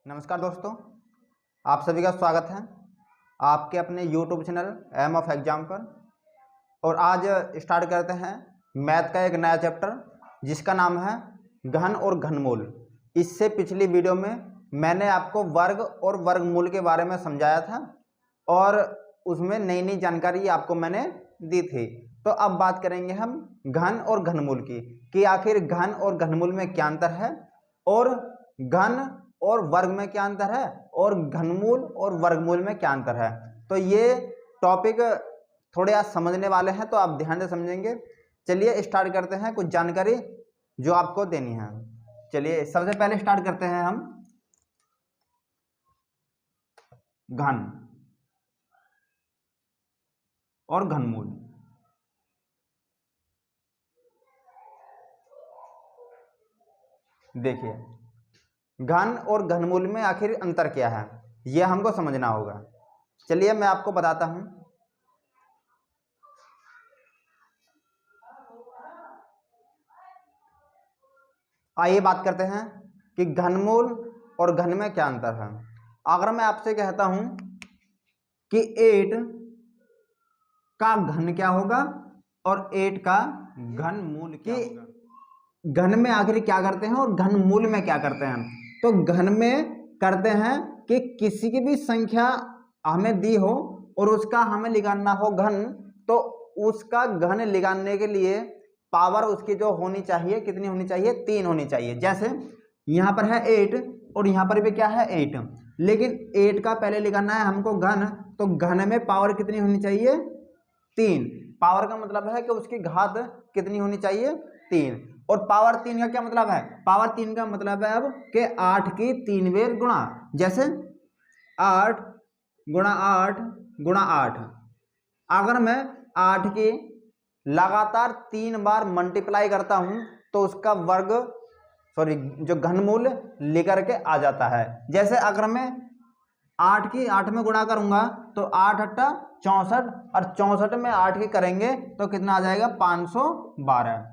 नमस्कार दोस्तों, आप सभी का स्वागत है आपके अपने YouTube channel aim of exam पर। और आज स्टार्ट करते हैं मैथ का एक नया चैप्टर जिसका नाम है घन और घनमूल। इससे पिछली वीडियो में मैंने आपको वर्ग और वर्गमूल के बारे में समझाया था और उसमें नई नई जानकारी आपको मैंने दी थी। तो अब बात करेंगे हम घन और घनमूल की कि आखिर घन और घनमूल में क्या अंतर है और घन और वर्ग में क्या अंतर है और घनमूल और वर्गमूल में क्या अंतर है। तो ये टॉपिक थोड़े आज समझने वाले हैं, तो आप ध्यान से समझेंगे। चलिए स्टार्ट करते हैं कुछ जानकारी जो आपको देनी है। चलिए सबसे पहले स्टार्ट करते हैं हम घन और घनमूल। देखिए घन और घनमूल में आखिर अंतर क्या है, यह हमको समझना होगा। चलिए मैं आपको बताता हूं। आइए बात करते हैं कि घनमूल और घन में क्या अंतर है। अगर मैं आपसे कहता हूं कि 8 का घन क्या होगा और 8 का घनमूल क्या होगा, घन में आखिर क्या करते हैं और घनमूल में क्या करते हैं। तो घन में करते हैं कि किसी की भी संख्या हमें दी हो और उसका हमें निकालना हो घन, तो उसका घन निकालने के लिए पावर उसकी जो होनी चाहिए कितनी होनी चाहिए, 3 होनी चाहिए। जैसे यहाँ पर है 8 और यहाँ पर भी क्या है 8, लेकिन 8 का पहले निकालना है हमको घन, तो घन में पावर कितनी होनी चाहिए, 3। पावर का मतलब है कि उसकी घात कितनी होनी चाहिए, 3। और पावर 3 का क्या मतलब है, पावर 3 का मतलब है अब कि 8 की 3 बेर गुणा। जैसे 8 गुणा 8 गुणा 8, अगर मैं 8 की लगातार 3 बार मल्टीप्लाई करता हूं तो उसका वर्ग जो घनमूल लेकर के आ जाता है। जैसे अगर मैं 8 की 8 में गुणा करूंगा तो 8 अट्ठा 64 और 64 में 8 की करेंगे तो कितना आ जाएगा 512।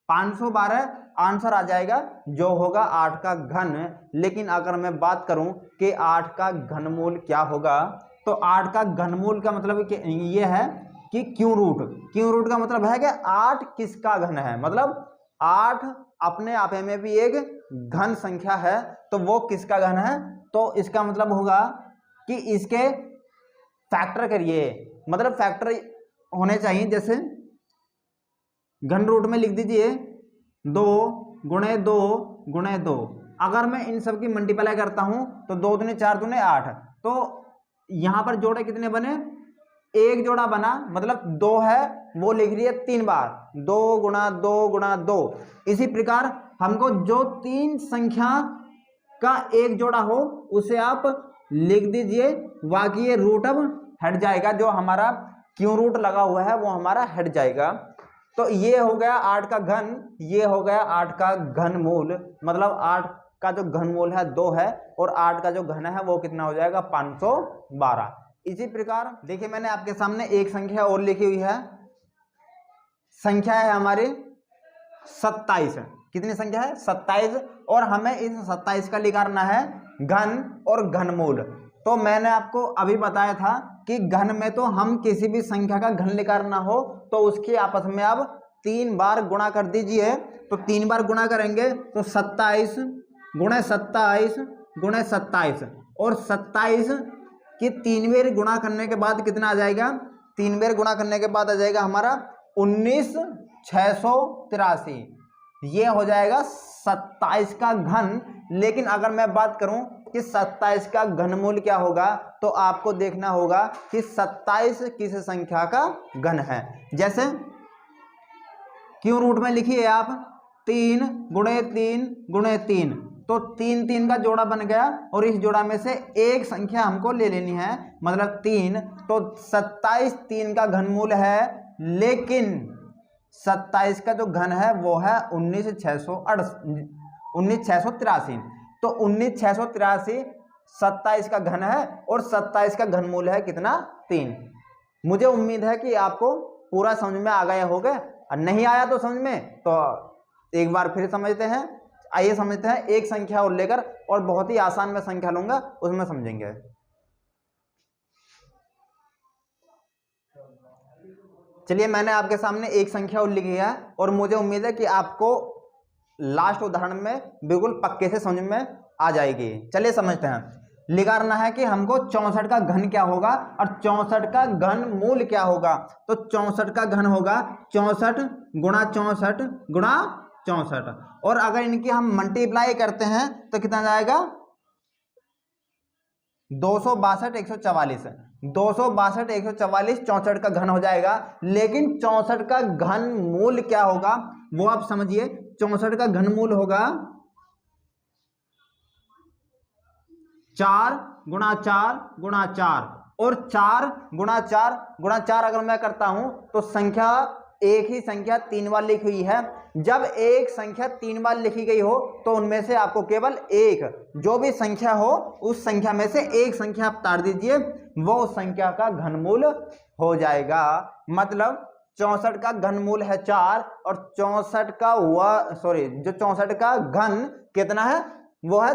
512 आंसर आ जाएगा जो होगा 8 का घन। लेकिन अगर मैं बात करूं कि 8 का घनमूल क्या होगा, तो 8 का घनमूल का मतलब ये है कि क्यू रूट का मतलब है कि 8 किसका घन है, मतलब 8 अपने आप में भी एक घन संख्या है, तो वो किसका घन है। तो इसका मतलब होगा कि इसके फैक्टर करिए, मतलब फैक्टर होने चाहिए। जैसे घन रूट में लिख दीजिए 2 गुणे 2 गुणे 2। अगर मैं इन सब की मल्टीप्लाई करता हूं तो 2 दूनी 4 दूनी 8, तो यहां पर जोड़े कितने बने, एक जोड़ा बना, मतलब 2 है वो लिख रही है 3 बार, 2 गुणा 2 गुणा 2। इसी प्रकार हमको जो 3 संख्या का एक जोड़ा हो उसे आप लिख दीजिए, बाकी ये रूट अब हट जाएगा, जो हमारा क्यू रूट लगा हुआ है वो हमारा हट जाएगा। तो ये हो गया 8 का घन, ये हो गया 8 का घनमूल। मतलब 8 का जो घनमूल है 2 है और 8 का जो घन है वो कितना हो जाएगा 512। इसी प्रकार देखिए मैंने आपके सामने एक संख्या और लिखी हुई है, संख्या है हमारी 27। कितनी संख्या है 27, और हमें इस 27 का निकालना है घन और घनमूल। तो मैंने आपको अभी बताया था कि घन में तो हम किसी भी संख्या का घन निकालना हो तो उसकी आपस में अब 3 बार गुणा कर दीजिए। तो 3 बार गुणा करेंगे तो 27 गुणे 27 गुणे 27, और 27 की 3 बार गुणा करने के बाद कितना आ जाएगा, 3 बार गुणा करने के बाद आ जाएगा हमारा 19,683। ये हो जाएगा 27 का घन। लेकिन अगर मैं बात करूं कि 27 का घनमूल क्या होगा, तो आपको देखना होगा कि 27 किस संख्या का घन है। जैसे क्यू रूट में लिखिए आप 3 गुणे 3 गुणे 3, तो 3 3 का जोड़ा बन गया और इस जोड़ा में से एक संख्या हमको ले लेनी है, मतलब 3। तो 27 3 का घनमूल है, लेकिन 27 का जो घन है वो है 19,683। तो 19,683 27 का घन है और 27 का घनमूल है कितना, 3। मुझे उम्मीद है कि आपको पूरा समझ में आ गया होगा, और नहीं आया तो समझ में तो एक बार फिर समझते हैं। आइए समझते हैं एक संख्या और लेकर, और बहुत ही आसान में संख्या लूंगा, उसमें समझेंगे। चलिए मैंने आपके सामने एक संख्या और लिखी है और मुझे उम्मीद है कि आपको लास्ट उदाहरण में बिल्कुल पक्के से समझ में आ जाएगी। चलिए समझते हैं। निकालना है कि हमको 64 का घन क्या होगा और 64 का घन मूल क्या होगा। तो 64 का घन होगा 64 गुणा 64 गुणा 64, और अगर इनकी हम मल्टीप्लाई करते हैं तो कितना जाएगा 262 144, 262 144 64 का घन हो जाएगा। लेकिन 64 का घन मूल क्या होगा वो आप समझिए। 64 का घन मूल होगा 4 गुणा 4 गुणा 4, और 4 गुणा 4 गुणा 4 अगर मैं करता हूं तो संख्या एक ही संख्या 3 बार लिखी हुई है। जब एक संख्या 3 बार लिखी गई हो तो उनमें से आपको केवल एक, जो भी संख्या हो उस संख्या में से एक संख्या आप ताड़ दीजिए, वो उस संख्या का घनमूल हो जाएगा। मतलब 64 का घनमूल है 4 और 64 का जो 64 का घन कितना है वो है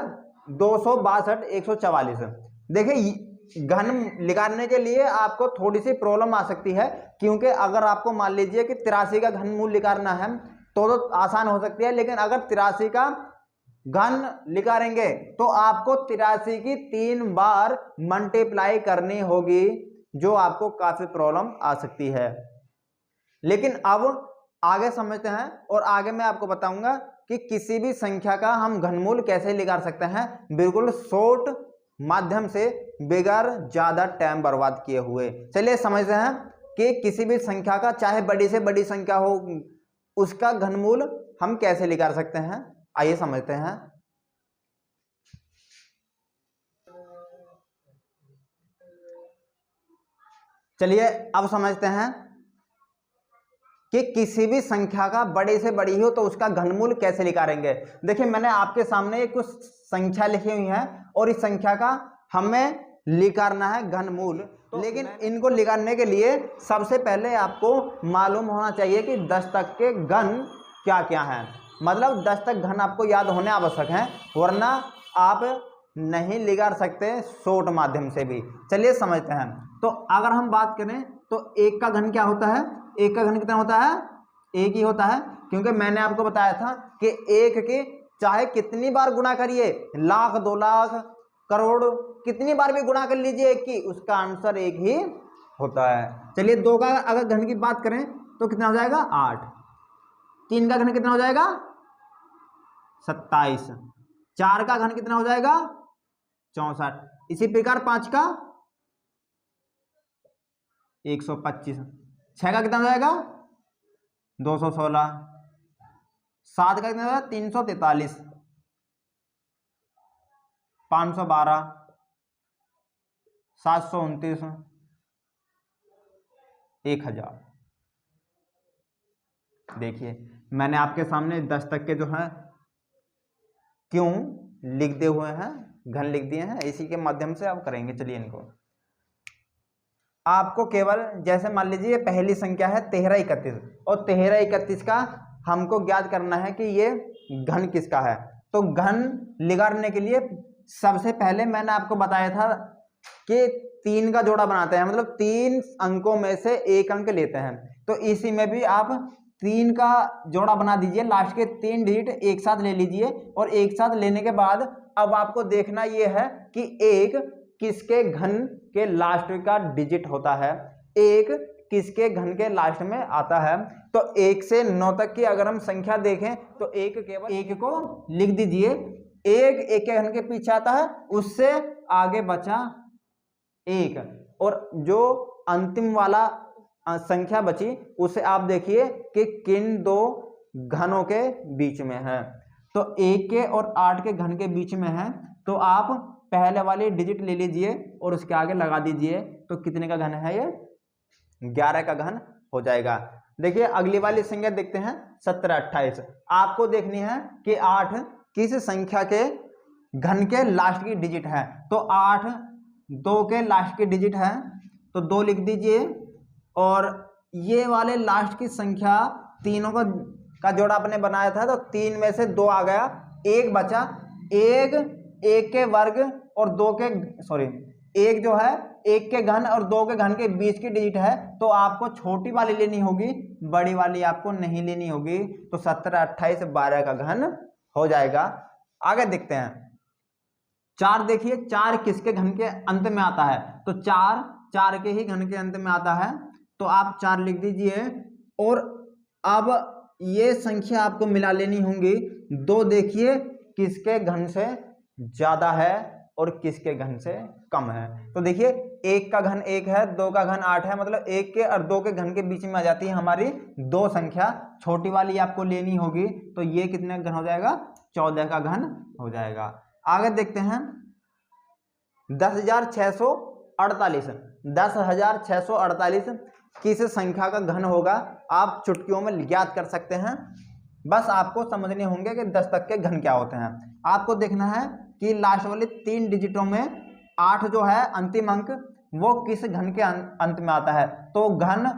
262 144। देखिए घन निकालने के लिए आपको थोड़ी सी प्रॉब्लम आ सकती है, क्योंकि अगर आपको मान लीजिए कि 83 का घनमूल निकालना है तो आसान हो सकती है, लेकिन अगर 83 का घन निकालेंगे तो आपको 83 की 3 बार मल्टीप्लाई करनी होगी, जो आपको काफी प्रॉब्लम आ सकती है। लेकिन अब आगे समझते हैं और आगे मैं आपको बताऊंगा कि किसी भी संख्या का हम घनमूल कैसे निकाल सकते हैं बिल्कुल शॉर्ट माध्यम से, बगैर ज्यादा टाइम बर्बाद किए हुए। चलिए समझते हैं कि किसी भी संख्या का, चाहे बड़ी से बड़ी संख्या हो, उसका घनमूल हम कैसे निकाल सकते हैं। आइए समझते हैं। चलिए अब समझते हैं कि किसी भी संख्या का बड़े से बड़ी हो तो उसका घनमूल कैसे निकालेंगे। देखिए मैंने आपके सामने कुछ संख्या लिखी हुई है और इस संख्या का हमें निकालना है घनमूल। तो लेकिन इनको निकालने के लिए सबसे पहले आपको मालूम होना चाहिए कि 10 तक के घन क्या क्या हैं। मतलब 10 तक घन आपको याद होने आवश्यक है, वरना आप नहीं निकाल सकते शॉर्ट माध्यम से भी। चलिए समझते हैं। तो अगर हम बात करें तो एक का घन क्या होता है, एक का घन कितना होता है, एक ही होता है, क्योंकि मैंने आपको बताया था कि एक के चाहे कितनी बार गुणा करिए, लाख 2 लाख करोड़ कितनी बार भी गुणा कर लीजिए एक की, उसका आंसर एक ही होता है। चलिए 2 का अगर घन की बात करें तो कितना हो जाएगा 8, 3 का घन कितना हो जाएगा 27, 4 का घन कितना हो जाएगा 64, इसी प्रकार 5 का 125, 6 का कितना हो जाएगा 216, 7 का कितना हो जाएगा 343, 512, 729, 1000। देखिए मैंने आपके सामने 10 तक के जो है क्यों लिख दिए हुए हैं, घन लिख दिए हैं, इसी के माध्यम से आप करेंगे। चलिए इनको आपको केवल, जैसे मान लीजिए पहली संख्या है 1331 और 1331 का हमको ज्ञात करना है कि ये घन किसका है। तो घन निकालने के लिए सबसे पहले मैंने आपको बताया था कि 3 का जोड़ा बनाते हैं, मतलब 3 अंकों में से एक अंक लेते हैं। तो इसी में भी आप 3 का जोड़ा बना दीजिए, लास्ट के 3 डिजिट एक साथ ले लीजिए, और एक साथ लेने के बाद अब आपको देखना यह है कि एक किसके घन के लास्ट का डिजिट होता है, एक किसके घन के लास्ट में आता है। तो 1 से 9 तक की अगर हम संख्या देखें तो एक केवल एक को लिख दीजिए, एक के घन के पीछे आता है, उससे आगे बचा एक, और जो अंतिम वाला संख्या बची उसे आप देखिए कि किन 2 घनों के बीच में है। तो 1 के और 8 के घन के बीच में है, तो आप पहले वाली डिजिट ले लीजिए और उसके आगे लगा दीजिए, तो कितने का घन है ये 11 का घन हो जाएगा। देखिए अगली वाली संख्या देखते हैं 17 28। आपको देखनी है कि 8 किस संख्या के घन के लास्ट की डिजिट है। तो 8 2 के लास्ट की डिजिट है, तो 2 लिख दीजिए, और ये वाले लास्ट की संख्या तीनों का जोड़ा आपने बनाया था, तो 3 में से 2 आ गया, एक बचा, एक के वर्ग और दो के एक जो है एक के घन और दो के घन के बीच की डिजिट है, तो आपको छोटी वाली लेनी होगी, बड़ी वाली आपको नहीं लेनी होगी। तो 17, 28, 12 का घन हो जाएगा। आगे देखते हैं 4। देखिए 4 किसके घन के अंत में आता है? तो 4 के ही घन के अंत में आता है, तो आप 4 लिख दीजिए। और अब ये संख्या आपको मिला लेनी होंगी। 2 देखिए किसके घन से ज्यादा है और किसके घन से कम है। तो देखिए 1 का घन 1 है, 2 का घन 8 है, मतलब 1 के और 2 के घन के बीच में आ जाती है हमारी 2 संख्या। छोटी वाली आपको लेनी होगी, तो ये कितने का घन हो जाएगा? 14 का घन हो जाएगा। आगे देखते हैं 10,648। 10,648 किस संख्या का घन होगा? आप चुटकियों में ज्ञात कर सकते हैं, बस आपको समझने होंगे कि 10 तक के घन क्या होते हैं। आपको देखना है कि लास्ट वाली 3 डिजिटों में 8 जो है अंतिम अंक, वो किस घन के अंत में आता है। तो घन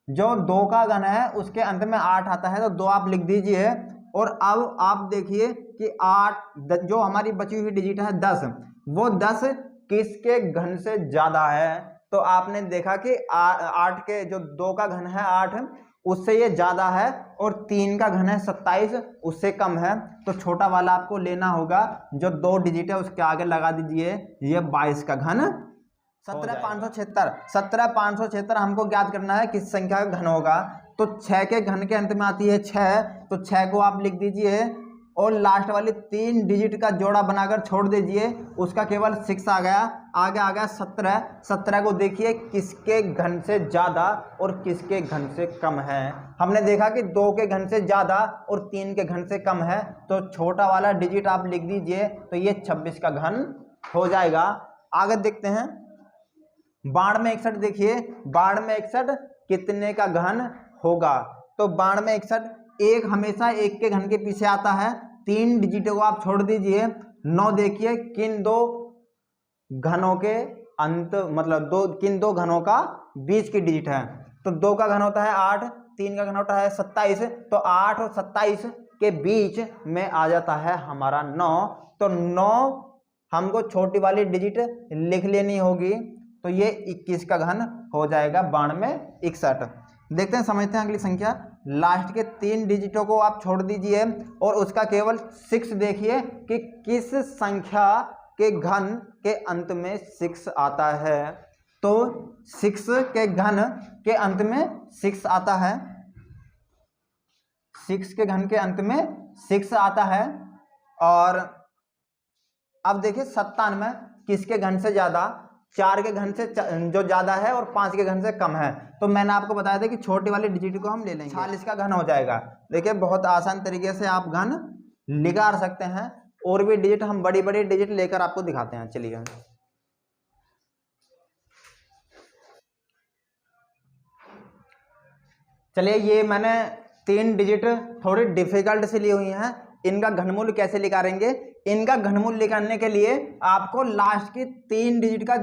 जो 2 का घन है उसके अंत में 8 आता है, तो 2 आप लिख दीजिए। और अब आप देखिए कि 8 जो हमारी बची हुई डिजिट है 10, वो 10 किसके घन से ज्यादा है? तो आपने देखा कि 8 के जो 2 का घन है 8, उससे ये ज्यादा है, और 3 का घन है 27, उससे कम है। तो छोटा वाला आपको लेना होगा, जो 2 डिजिट है उसके आगे लगा दीजिए, ये 22 का घन 17,576। 17,576 हमको ज्ञात करना है किस संख्या का घन होगा। तो 6 के घन के अंत में आती है 6, तो 6 को आप लिख दीजिए और लास्ट वाली 3 डिजिट का जोड़ा बनाकर छोड़ दीजिए, उसका केवल 6 आ गया। आगे आ गया 17। 17 को देखिए किसके घन से ज्यादा और किसके घन से कम है। हमने देखा कि 2 के घन से ज्यादा और 3 के घन से कम है, तो छोटा वाला डिजिट आप लिख दीजिए, तो ये 26 का घन हो जाएगा। आगे देखते हैं 6261। देखिए 6261 कितने का घन होगा? तो 6261 एक हमेशा 1 के घन के पीछे आता है। 3 डिजिटों को आप छोड़ दीजिए। 9 देखिए किन 2 घनों के अंत, मतलब किन 2 घनों का बीच की डिजिट है। तो 2 का घन होता है 8, 3 का घन होता है 27, तो 8 और 27 के बीच में आ जाता है हमारा 9। तो 9 हमको छोटी वाली डिजिट लिख लेनी होगी, तो ये 21 का घन हो जाएगा 6261। देखते हैं, समझते हैं अगली संख्या। लास्ट के 3 डिजिटों को आप छोड़ दीजिए और उसका केवल 6 देखिए कि किस संख्या के घन के अंत में 6 आता है। तो 6 के घन के अंत में 6 आता है, 6 के घन के अंत में 6 आता है। और अब देखिए 97 किसके घन से ज्यादा? 4 के घन से जो ज्यादा है और 5 के घन से कम है। तो मैंने आपको बताया था कि छोटी वाली डिजिट को हम ले लेंगे, 46 का घन हो जाएगा। देखिए बहुत आसान तरीके से आप घन निकाल सकते हैं। और भी डिजिट हम बड़ी बड़ी डिजिट लेकर आपको दिखाते हैं। चलिए ये मैंने 3 डिजिट थोड़ी डिफिकल्ट से ली हुई हैं। इनका घनमूल कैसे निकालेंगे? इनका घनमूल निकालने के लिए आपको लास्ट की 3 डिजिट का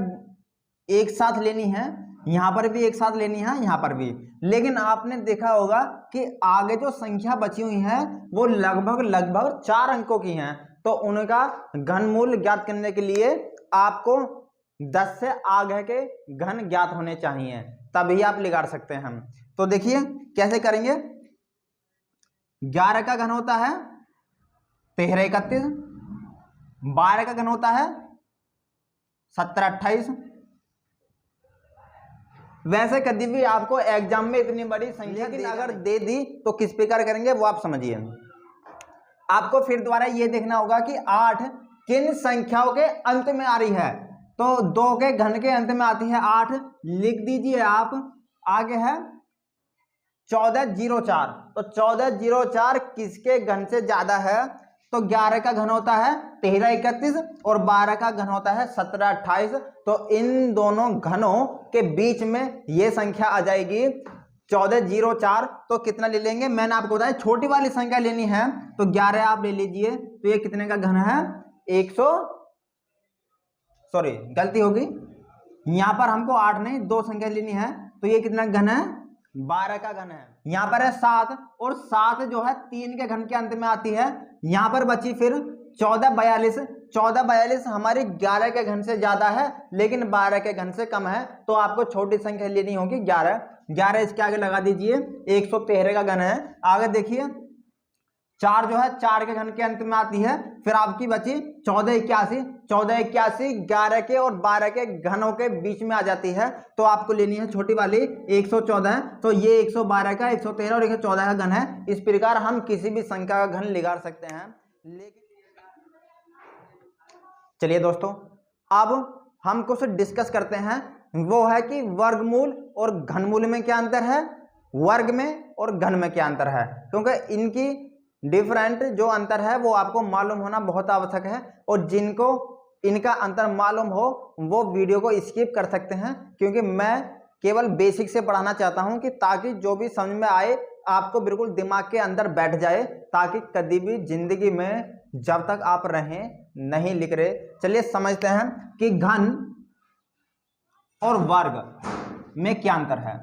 एक साथ लेनी है, यहां पर भी एक साथ लेनी है, यहां पर भी। लेकिन आपने देखा होगा कि आगे जो संख्या बची हुई है वो लगभग 4 अंकों की हैं, तो उनका घनमूल ज्ञात करने के लिए आपको 10 से आगे के घन ज्ञात होने चाहिए, तभी आप निकाल सकते हैं। तो देखिए कैसे करेंगे। 11 का घन होता है 1331, 12 का घन होता है 1728। वैसे कभी भी आपको एग्जाम में इतनी बड़ी संख्या अगर दे दी तो किस प्रकार करेंगे वो आप समझिए। आपको फिर दोबारा ये देखना होगा कि 8 किन संख्याओं के अंत में आ रही है। तो 2 के घन के अंत में आती है 8, लिख दीजिए आप। आगे है 1404, तो 1404 किसके घन से ज्यादा है? तो 11 का घन होता है 1331 और 12 का घन होता है 1728। तो इन दोनों घनों के बीच में ये संख्या आ जाएगी 1404। तो कितना ले लेंगे? मैंने आपको बताया छोटी वाली संख्या लेनी है, तो 11 आप ले लीजिए। तो ये कितने का घन है? 100, सॉरी गलती होगी, यहां पर हमको 8 नहीं 2 संख्या लेनी है। तो ये कितना घन है? 12 का घन है। यहां पर है 7, और 7 जो है 3 के घन के अंत में आती है, यहाँ पर बची फिर 1442। 1442 हमारी 11 के घन से ज्यादा है लेकिन 12 के घन से कम है, तो आपको छोटी संख्या लेनी होगी 11। 11 इसके आगे लगा दीजिए, 113 का घन है। आगे देखिए 4 जो है 4 के घन के अंत में आती है, फिर आपकी बची 1481। 1481 11 के और 12 के घनों के बीच में आ जाती है, तो आपको लेनी है छोटी वाली 114। तो ये 112 का 113 और 114 का घन है। इस प्रकार हम किसी भी संख्या का घन निकाल सकते हैं। लेकिन चलिए दोस्तों, अब हम कुछ डिस्कस करते हैं, वो है कि वर्गमूल और घनमूल में क्या अंतर है, वर्ग में और घन में क्या अंतर है, क्योंकि इनकी डिफरेंट जो अंतर है वो आपको मालूम होना बहुत आवश्यक है। और जिनको इनका अंतर मालूम हो वो वीडियो को स्किप कर सकते हैं, क्योंकि मैं केवल बेसिक से पढ़ाना चाहता हूं कि ताकि जो भी समझ में आए आपको बिल्कुल दिमाग के अंदर बैठ जाए, ताकि कभी भी जिंदगी में जब तक आप रहें नहीं लिख रहे। चलिए समझते हैं कि घन और वर्ग में क्या अंतर है।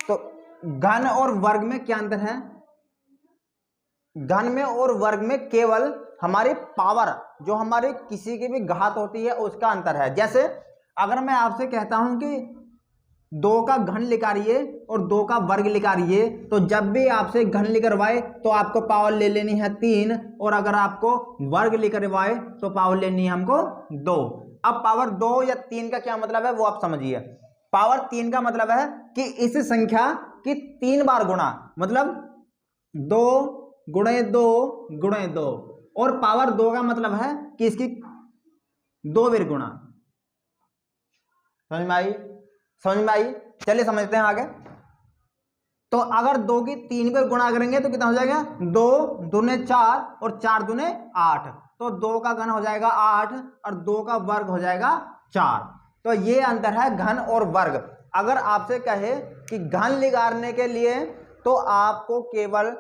तो घन और वर्ग में क्या अंतर है, घन में और वर्ग में केवल हमारी पावर, जो हमारी किसी की भी घात होती है उसका अंतर है। जैसे अगर मैं आपसे कहता हूं कि 2 का घन निकालिए और 2 का वर्ग निकालिए, तो जब भी आपसे घन निकलवाए तो आपको पावर ले लेनी है 3, और अगर आपको वर्ग निकलवाए तो पावर लेनी है हमको 2। अब पावर 2 या 3 का क्या मतलब है वो आप समझिए। पावर 3 का मतलब है कि इस संख्या की 3 बार गुणा, मतलब 2 गुणे 2 गुणे 2। और पावर 2 का मतलब है कि इसकी 2 बार गुणा। समझ में आई? समझ में आई? चलिए समझते हैं आगे। तो अगर 2 की 3 बार गुणा करेंगे तो कितना हो जाएगा, 2 दूने 4 और 4 दूने 8। तो 2 का घन हो जाएगा 8 और 2 का वर्ग हो जाएगा 4। तो ये अंतर है घन और वर्ग। अगर आपसे कहे कि घन निकालने के लिए तो आपको केवल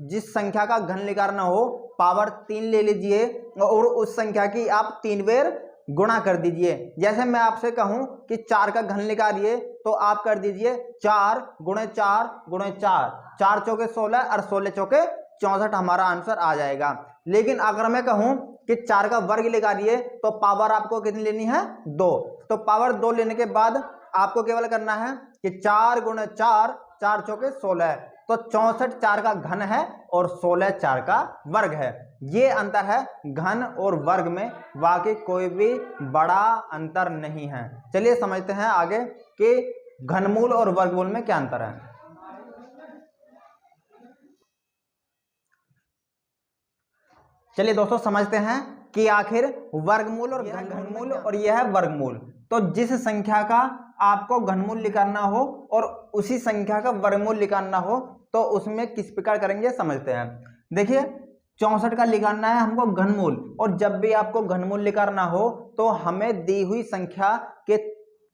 जिस संख्या का घन निकालना हो पावर 3 ले लीजिए और उस संख्या की आप 3 बार गुणा कर दीजिए। जैसे मैं आपसे कहूं कि 4 का घन निकालिए तो आप कर दीजिए 4 गुणे 4 गुणे 4, 4 चौके 16 और 16 चौके 64 हमारा आंसर आ जाएगा। लेकिन अगर मैं कहूं कि 4 का वर्ग निकालिए तो पावर आपको कितनी लेनी है, 2। तो पावर 2 लेने के बाद आपको केवल करना है कि 4 गुणे 4, 4 चौके 16, तो 64 4 का घन है और 16 4 का वर्ग है। ये अंतर है घन और वर्ग में, बाकी कोई भी बड़ा अंतर नहीं है। चलिए समझते हैं आगे कि घनमूल और वर्गमूल में क्या अंतर है। चलिए दोस्तों समझते हैं कि आखिर वर्गमूल और घनमूल और यह है वर्गमूल। तो जिस संख्या का आपको घनमूल निकालना हो और उसी संख्या का वर्गमूल निकालना हो तो उसमें किस प्रकार करेंगे समझते हैं। देखिए 64 का निकालना है हमको घनमूल, और जब भी आपको घनमूल निकालना हो तो हमें दी हुई संख्या के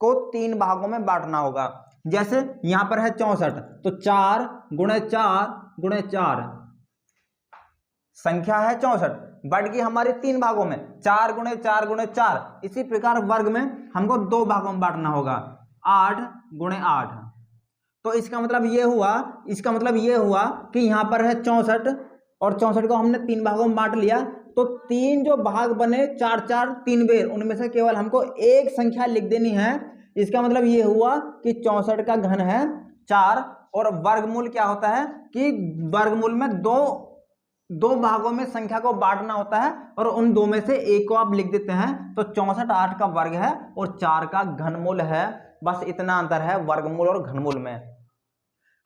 को 3 भागों में बांटना होगा। जैसे यहां पर है 64, तो 4 गुणे 4 गुणे 4 संख्या है 64, बढ़ गई हमारे 3 भागों में, 4 गुणे 4 गुणे 4। इसी प्रकार वर्ग में हमको 2 भागों में बांटना होगा, 8 गुणे 8। तो इसका मतलब ये हुआ कि यहाँ पर है 64 और 64 को हमने 3 भागों में बांट लिया, तो 3 जो भाग बने 4 4 3 बार, उनमें से केवल हमको एक संख्या लिख देनी है। इसका मतलब ये हुआ कि 64 का घन है 4। और वर्गमूल क्या होता है कि वर्गमूल में दो भागों में संख्या को बांटना होता है और उन 2 में से एक को आप लिख देते हैं। तो 64 8 का वर्ग है और 4 का घनमूल है। बस इतना अंतर है वर्गमूल और घनमूल में।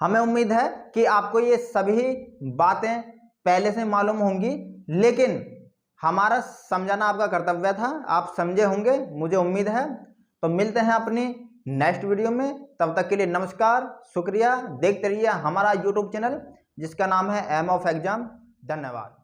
हमें उम्मीद है कि आपको ये सभी बातें पहले से मालूम होंगी, लेकिन हमारा समझाना आपका कर्तव्य था, आप समझे होंगे मुझे उम्मीद है। तो मिलते हैं अपनी नेक्स्ट वीडियो में, तब तक के लिए नमस्कार, शुक्रिया। देखते रहिए हमारा यूट्यूब चैनल जिसका नाम है एम ऑफ एग्जाम। धन्यवाद।